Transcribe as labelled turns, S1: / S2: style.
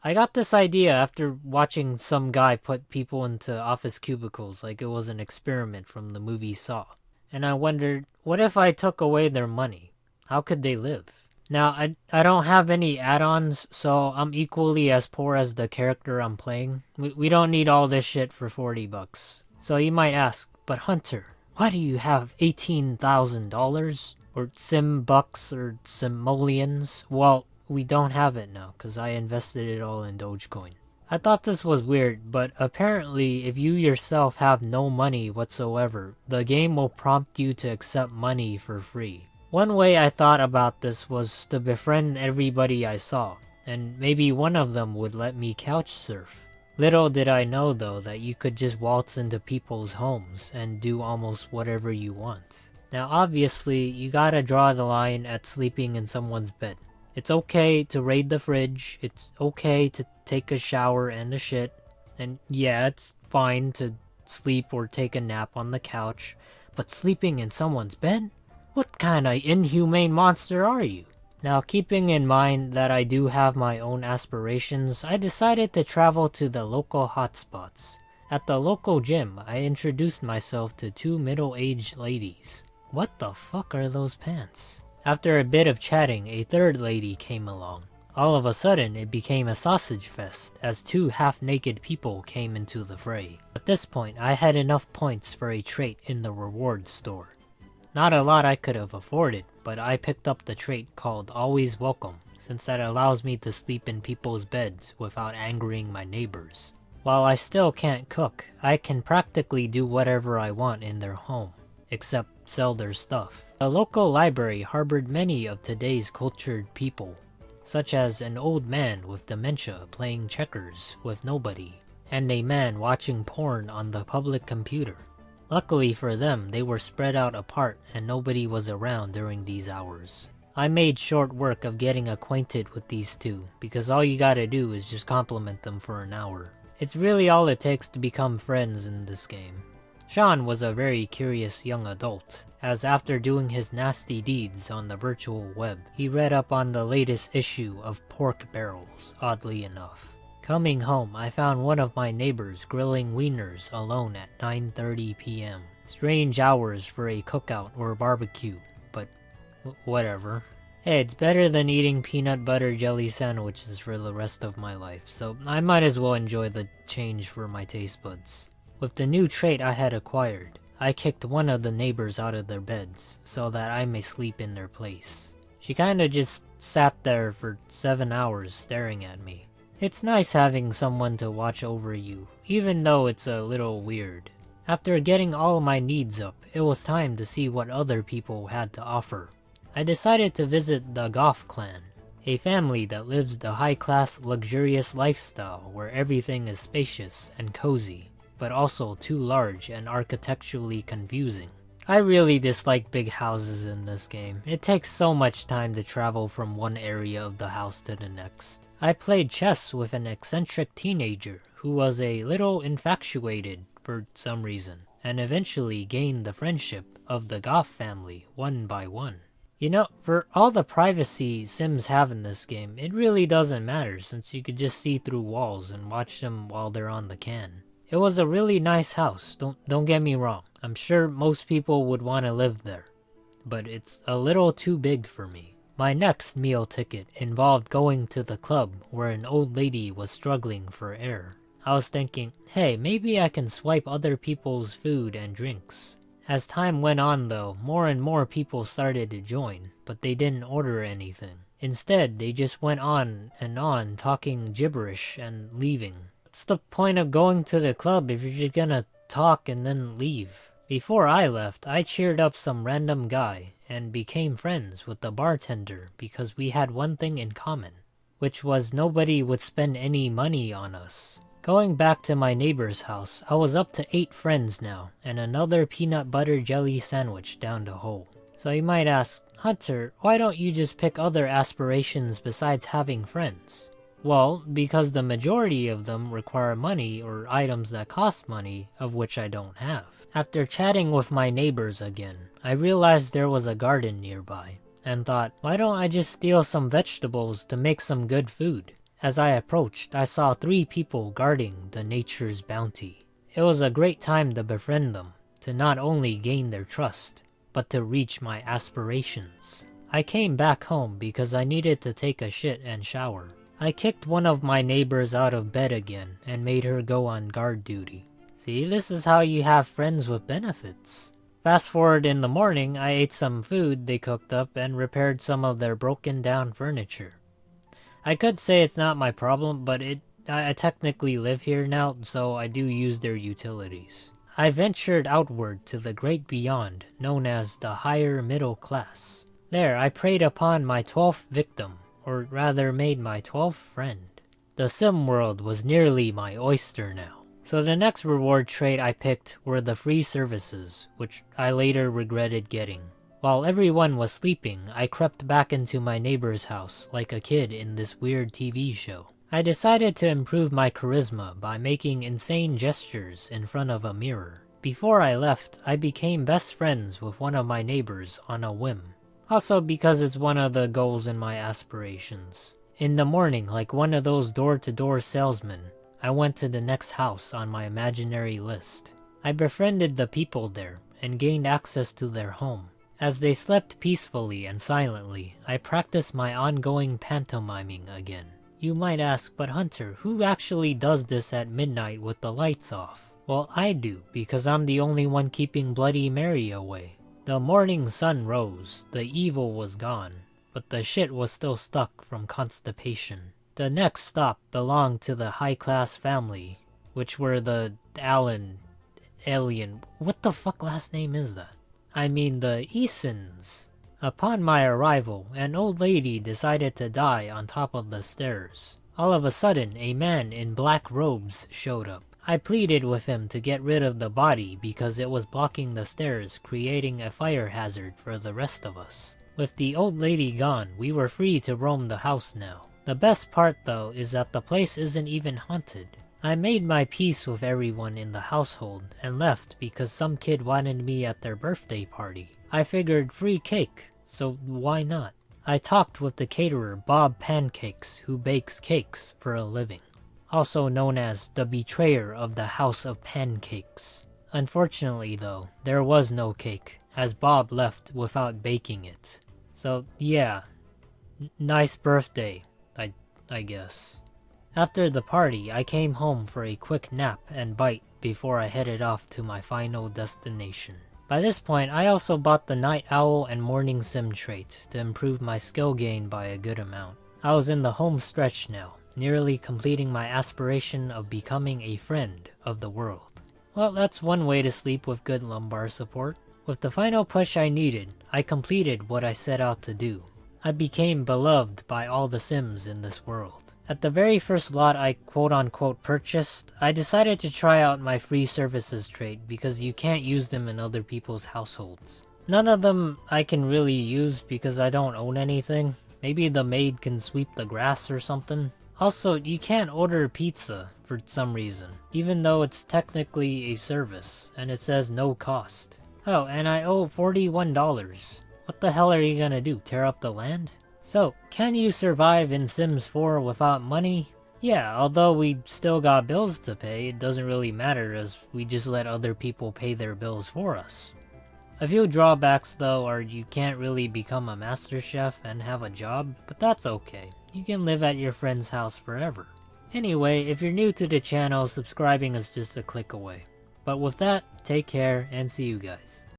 S1: I got this idea after watching some guy put people into office cubicles like it was an experiment from the movie Saw. And I wondered, what if I took away their money? How could they live? Now, I don't have any add-ons, so I'm equally as poor as the character I'm playing. We don't need all this shit for 40 bucks. So you might ask, but Hunter, why do you have $18,000? Or Sim Bucks or Simoleons? Well, we don't have it now, because I invested it all in Dogecoin. I thought this was weird, but apparently if you yourself have no money whatsoever, the game will prompt you to accept money for free. One way I thought about this was to befriend everybody I saw, and maybe one of them would let me couch surf. Little did I know though that you could just waltz into people's homes and do almost whatever you want. Now obviously, you gotta draw the line at sleeping in someone's bed. It's okay to raid the fridge, it's okay to take a shower and a shit, and yeah, it's fine to sleep or take a nap on the couch, but sleeping in someone's bed? What kind of inhumane monster are you? Now, keeping in mind that I do have my own aspirations, I decided to travel to the local hotspots. At the local gym, I introduced myself to two middle-aged ladies. What the fuck are those pants? After a bit of chatting, a third lady came along. All of a sudden, it became a sausage fest as two half-naked people came into the fray. At this point, I had enough points for a trait in the rewards store. Not a lot I could have afforded, but I picked up the trait called Always Welcome, since that allows me to sleep in people's beds without angering my neighbors. While I still can't cook, I can practically do whatever I want in their home, except sell their stuff. The local library harbored many of today's cultured people, such as an old man with dementia playing checkers with nobody, and a man watching porn on the public computer. Luckily for them, they were spread out apart and nobody was around during these hours. I made short work of getting acquainted with these two, because all you gotta do is just compliment them for an hour. It's really all it takes to become friends in this game. Sean was a very curious young adult, as after doing his nasty deeds on the virtual web, he read up on the latest issue of Pork Barrels, oddly enough. Coming home, I found one of my neighbors grilling wieners alone at 9:30 p.m. Strange hours for a cookout or barbecue, but whatever. Hey, it's better than eating peanut butter jelly sandwiches for the rest of my life, so I might as well enjoy the change for my taste buds. With the new trait I had acquired, I kicked one of the neighbors out of their beds, so that I may sleep in their place. She kinda just sat there for 7 hours staring at me. It's nice having someone to watch over you, even though it's a little weird. After getting all my needs up, it was time to see what other people had to offer. I decided to visit the Goff clan, a family that lives the high-class, luxurious lifestyle where everything is spacious and cozy, but also too large and architecturally confusing. I really dislike big houses in this game. It takes so much time to travel from one area of the house to the next. I played chess with an eccentric teenager who was a little infatuated for some reason, and eventually gained the friendship of the Goff family one by one. You know, for all the privacy Sims have in this game, it really doesn't matter since you could just see through walls and watch them while they're on the can. It was a really nice house, don't get me wrong. I'm sure most people would want to live there, but it's a little too big for me. My next meal ticket involved going to the club where an old lady was struggling for air. I was thinking, hey, maybe I can swipe other people's food and drinks. As time went on though, more and more people started to join, but they didn't order anything. Instead, they just went on and on talking gibberish and leaving. What's the point of going to the club if you're just gonna talk and then leave? Before I left, I cheered up some random guy and became friends with the bartender because we had one thing in common, which was nobody would spend any money on us. Going back to my neighbor's house, I was up to 8 friends now, and another peanut butter jelly sandwich down the hole. So you might ask, Hunter, why don't you just pick other aspirations besides having friends? Well, because the majority of them require money or items that cost money, of which I don't have. After chatting with my neighbors again, I realized there was a garden nearby, and thought, why don't I just steal some vegetables to make some good food? As I approached, I saw 3 people guarding the nature's bounty. It was a great time to befriend them, to not only gain their trust, but to reach my aspirations. I came back home because I needed to take a shit and shower. I kicked one of my neighbors out of bed again and made her go on guard duty. See, this is how you have friends with benefits. Fast forward in the morning, I ate some food they cooked up and repaired some of their broken down furniture. I could say it's not my problem, but I technically live here now, so I do use their utilities. I ventured outward to the great beyond, known as the higher middle class. There, I preyed upon my 12th victim, or rather made my 12th friend. The sim world was nearly my oyster now. So the next reward trait I picked were the free services, which I later regretted getting. While everyone was sleeping, I crept back into my neighbor's house like a kid in this weird TV show. I decided to improve my charisma by making insane gestures in front of a mirror. Before I left, I became best friends with one of my neighbors on a whim. Also because it's one of the goals in my aspirations. In the morning, like one of those door-to-door salesmen, I went to the next house on my imaginary list. I befriended the people there and gained access to their home. As they slept peacefully and silently, I practiced my ongoing pantomiming again. You might ask, but Hunter, who actually does this at midnight with the lights off? Well, I do, because I'm the only one keeping Bloody Mary away. The morning sun rose, the evil was gone, but the shit was still stuck from constipation. The next stop belonged to the high-class family, which were the what the fuck last name is that? I mean the Easons. Upon my arrival, an old lady decided to die on top of the stairs. All of a sudden, a man in black robes showed up. I pleaded with him to get rid of the body because it was blocking the stairs, creating a fire hazard for the rest of us. With the old lady gone, we were free to roam the house now. The best part though is that the place isn't even haunted. I made my peace with everyone in the household and left because some kid wanted me at their birthday party. I figured free cake, so why not? I talked with the caterer Bob Pancakes, who bakes cakes for a living. Also known as the betrayer of the House of Pancakes. Unfortunately though, there was no cake, as Bob left without baking it. So yeah, nice birthday, I guess. After the party, I came home for a quick nap and bite before I headed off to my final destination. By this point, I also bought the Night Owl and Morning Sim trait to improve my skill gain by a good amount. I was in the home stretch now, nearly completing my aspiration of becoming a friend of the world. Well, that's one way to sleep with good lumbar support. With the final push I needed, I completed what I set out to do. I became beloved by all the Sims in this world. At the very first lot I quote-unquote purchased, I decided to try out my free services trait because you can't use them in other people's households. None of them I can really use because I don't own anything. Maybe the maid can sweep the grass or something. Also, you can't order pizza for some reason, even though it's technically a service and it says no cost. Oh, and I owe $41. What the hell are you gonna do, tear up the land? So, can you survive in Sims 4 without money? Yeah, although we still got bills to pay, it doesn't really matter as we just let other people pay their bills for us. A few drawbacks though are you can't really become a master chef and have a job, but that's okay. You can live at your friend's house forever. Anyway, if you're new to the channel, subscribing is just a click away. But with that, take care and see you guys.